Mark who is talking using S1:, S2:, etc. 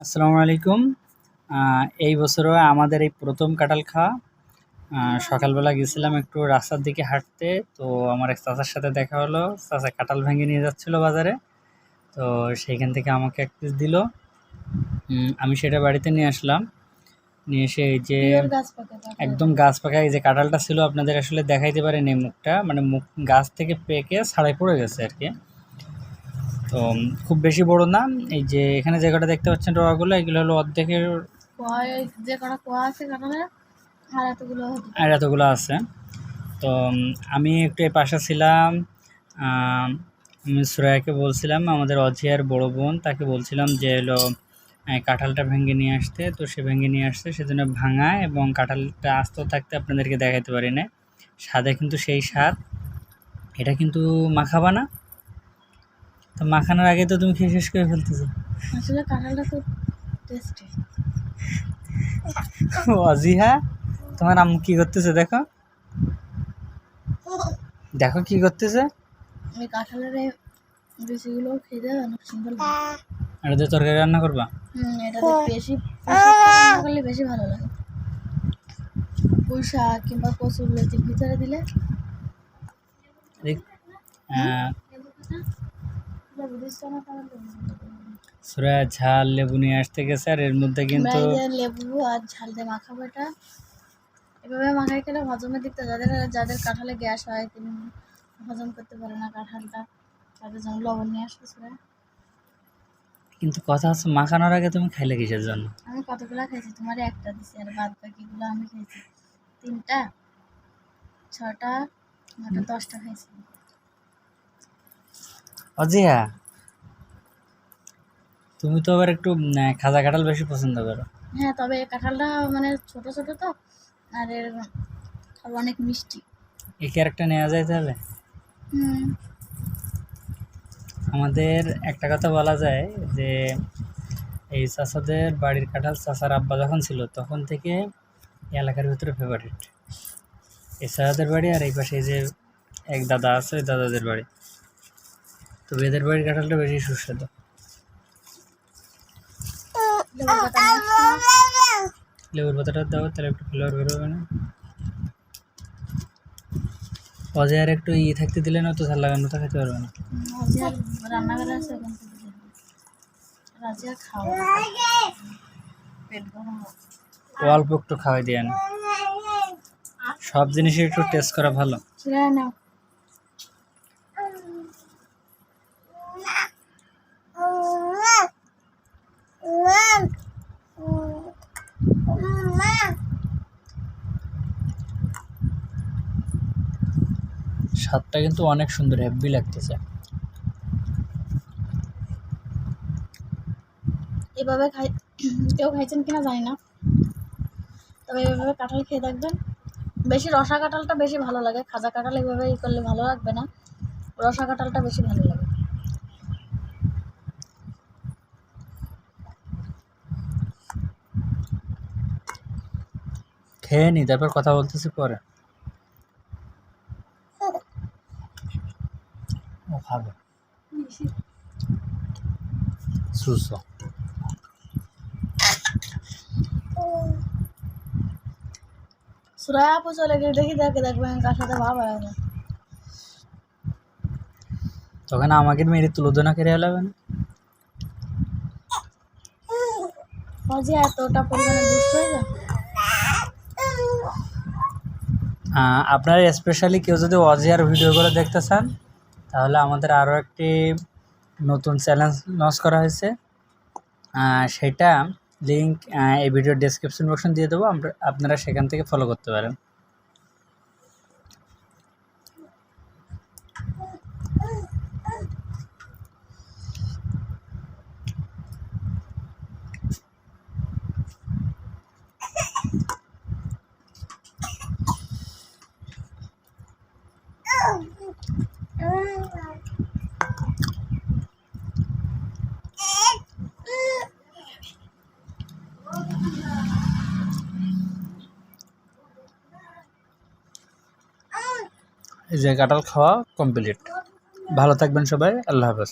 S1: আসসালামু আলাইকুম। এই বছরও আমাদের এই প্রথম কাঁঠাল খাওয়া। সকালবেলা গেছিলাম একটু রাস্তার দিকে হাঁটতে, তো আমার এক চাচার সাথে দেখা হলো। চাচা কাঁঠাল ভেঙে নিয়ে যাচ্ছিল বাজারে, তো সেইখান থেকে আমাকে এক পিস দিল। আমি সেটা বাড়িতে নিয়ে আসলাম। নিয়ে এসে এই যে একদম গাছ পাকা এই যে কাঁঠালটা ছিল, আপনাদের আসলে দেখাইতে পারিনি মুখটা, মানে মুখ গাছ থেকে পেকে ছাড়াই পড়ে গেছে আর কি। তো খুব বেশি বড় না, এই যে এখানে যে কটা দেখতে পাচ্ছেন রোয়াগুলো, এগুলো হলো অর্ধেকের,
S2: যে কটা কোয়া আছে কাঁঠালে
S1: আর এতগুলো আছে। তো আমি একটু এই পাশে ছিলাম। আমি সুরাইয়াকে বলছিলাম, আমাদের অজিয়ার বড় বোন, তাকে বলছিলাম যে এলো কাঁঠালটা ভেঙে নিয়ে আসতে, তো সে ভেঙে নিয়ে আসছে। সেজন্য ভাঙা এবং কাঁঠালটা আস্ত থাকতে আপনাদেরকে দেখাতে পারি না। স্বাদে কিন্তু সেই স্বাদ। এটা কিন্তু মাখাবা না, তো মাখানোর আগে তো তুমি খেয়ে শেষ করে ফেলতেছো।
S2: আসলে কাঁঠালটা খুব টেস্টি।
S1: অজিহা, তোমার আম্মু কি করতেছে দেখো, দেখো কি করতেছে।
S2: এই কাঁঠালের বেশিগুলো খেতে অনেক সুন্দর লাগে।
S1: এটা দিয়ে তরকারি রান্না করবা?
S2: এটাতে বেশি রান্না করলে বেশি ভালো লাগে। পুঁই শাক কিংবা কচুর লতির ভিতরে দিলে
S1: সুরা ঝাল লেবু নিয়ে আসতে গেছে, আর এর মধ্যে কিন্তু
S2: লেবু আর ঝাল দিয়ে মাখাবো। এটা এভাবে মাখাই খেলে হজমের দিকটা যাদের যাদের কাঁঠালে গ্যাস হয়, তিনি হজম করতে পারে না কাঁঠালটা, তাদের জন্য লবণ নিয়ে আসবে সুরা।
S1: কিন্তু কথা হচ্ছে, মাখানোর আগে তুমি খাইলে কিসের জন্য?
S2: আমি কতগুলো খাইছি, তোমার একটা দিছি, আর বাদ বাকিগুলো আমি খাইছি 3টা 6টা 9টা 10টা খাইছি।
S1: অজিয়া, তুমি তো আবার একটু খাজা কাঁঠাল বেশি পছন্দ করো।
S2: হ্যাঁ, তবে এই কাঁঠালটা মানে ছোট ছোট তো, আর এর অনেক মিষ্টি।
S1: এই ক্যারেক্টার নেওয়া যায় তাহলে। আমাদের একটা কথা বলা যায় যে এই চাচাদের বাড়ির কাঁঠাল চাচার আব্বা যখন ছিল তখন থেকে এলাকার ভিতরে ফেভারিট এই চাচাদের বাড়ি, আর এই পাশে এই যে এক দাদা আছে, ওই দাদাদের বাড়ি। তো এদের বাড়ির কাঁঠালটা বেশি সুস্বাদু। লেবুর পাতাটা দাও, তাহলে একটু ফ্লেভার বেরোবে না? অজয় একটু থাকতে দিলে না, তো ঝাল লাগানো তো খেতে পারবে না।
S2: রান্নাঘরে আছে,
S1: অল্প একটু খাওয়াই দিয়ে না, সব জিনিসই একটু টেস্ট করা ভালো। স্বাদটা কিন্তু অনেক সুন্দর, হেভি লাগতেছে।
S2: এভাবে কেউ খাইছেন কিনা জানি না, তবে এভাবে কাঁঠাল খেয়ে দেখবেন। বেশি রসা কাঁঠালটা বেশি ভালো লাগে, খাজা কাঁঠাল এভাবে করলে ভালো লাগবে না, রসা কাঁঠালটা বেশি ভালো লাগে।
S1: খেয়ে নি, তারপর কথা বলতেছি পরে। ও খাবে সুসো।
S2: সুরায়া আপু চলে গিয়ে দেখবেন কার সাথে ভাব হয় না,
S1: তখন আমাকে মেরে তুলোধনা করে এলাবেন।
S2: এতটা পরিমাণে দুষ্ট হয়ে যায়।
S1: আপনারা স্পেশালি কেউ যদি অজিয়ার ভিডিওগুলো দেখতে চান, তাহলে আমাদের আরও একটি নতুন চ্যালেঞ্জ লঞ্চ করা হয়েছে। সেটা লিঙ্ক এই ভিডিওর ডেসক্রিপশন বক্সে দিয়ে দেবো, আপনারা সেখান থেকে ফলো করতে পারেন। এই যে কাঁঠাল খাওয়া কমপ্লিট। ভালো থাকবেন সবাই, আল্লাহ হাফেজ।